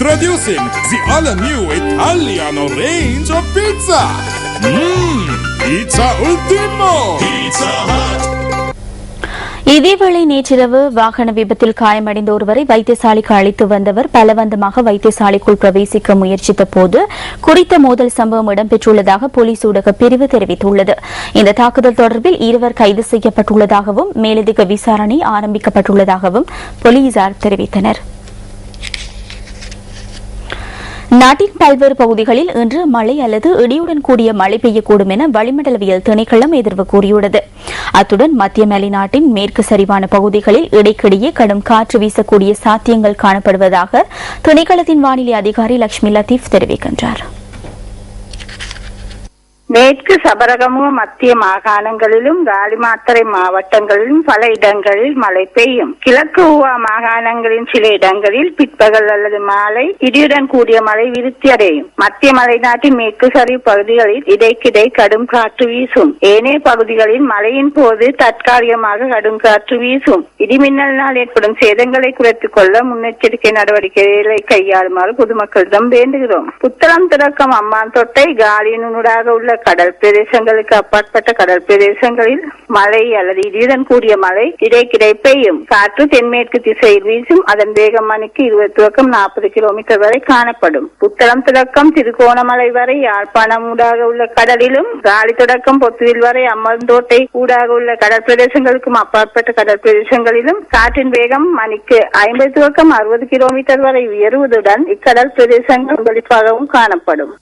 Introducing the all-new Italiano range of pizza. Pizza Ultimo. Pizza Hut. இதேவேளை நேற்றிரவு வாகன விபத்தில் காயமடைந்த ஒருவரை வைத்தியசாலைக்கு அழைத்து வந்தவர் பலவந்தமாக வைத்தியசாலைக்குள் பிரவேசிக்க முயற்சித்த போது குறித்த மோதல் சம்பவம் இடம்பெற்றுள்ளதாக போலீஸ் ஊடக பிரிவு தெரிவித்துள்ளது. இந்த தாக்குதல் தொடர்பில் இருவர் கைது செய்யப்பட்டுள்ளதாகவும் மேலதிக விசாரணை ஆரம்பிக்கப்பட்டுள்ளதாகவும் போலீசார் தெரிவித்தனர். நாட்டின் பல்வேறு பகுதிகளில் இன்று மழை அல்லது இடியுடன் கூடிய மழை பெய்யக்கூடும் என வளிமண்டலவியல் திணைக்களம் எதிர்வு கூறியுள்ளது. அத்துடன் மத்திய மலைநாட்டின் மேற்கு சரிவான பகுதிகளில் இடைக்கிடையே கடும் காற்று வீசக்கூடிய சாத்தியங்கள் காணப்படுவதாக திணைக்களத்தின் வானிலை அதிகாரி லட்சுமி லத்தீப் தெரிவிக்கின்றார். மேற்கு சபரகமுக மத்திய மாகாணங்களிலும் காலிமாத்தறை மாவட்டங்களிலும் பல இடங்களில் மழை பெய்யும். கிழக்கு ஊவா மாகாணங்களின் சில இடங்களில் பிற்பகல் அல்லது மாலை இடியுடன் கூடிய மழை விருத்தி அடையும். மத்திய மலைநாட்டின் மேற்கு சரிவு பகுதிகளில் இடைக்கிடை கடும் காற்று வீசும். ஏனைய பகுதிகளில் மழையின் போது தற்காலிகமாக கடும் காற்று வீசும். இடிமின்னலினால் ஏற்படும் சேதங்களை குறைத்துக் கொள்ள முன்னெச்சரிக்கை நடவடிக்கைகளை கையாளுமாறு பொதுமக்களிடம் வேண்டுகிறோம். புத்தளம் தொடக்கம் அம்மான் தொட்டை காலியினூடாக உள்ள கடல் பிரதேசங்களுக்கு அப்பாற்பட்ட கடல் பிரதேசங்களில் மழை அல்லது இடியுடன் கூடிய மழை இடைக்கிடை பெய்யும். காற்று தென்மேற்கு திசையில் வீசும். அதன் வேகம் மணிக்கு 20 தொடக்கம் 40 கிலோமீட்டர் வரை காணப்படும். புத்தளம் தொடக்கம் திருகோணமலை வரை யாழ்ப்பாணம் ஊடாக உள்ள கடலிலும் காலி தொடக்கம் பொத்துவில் வரை அம்மந்தோட்டை ஊடாக உள்ள கடல் பிரதேசங்களுக்கும் அப்பாற்பட்ட கடல் பிரதேசங்களிலும் காற்றின் வேகம் மணிக்கு 50 தொடக்கம் 60 கிலோமீட்டர் வரை உயர்வதுடன் இக்கடல் பிரதேசங்கள் வெளிப்பாகவும் காணப்படும்.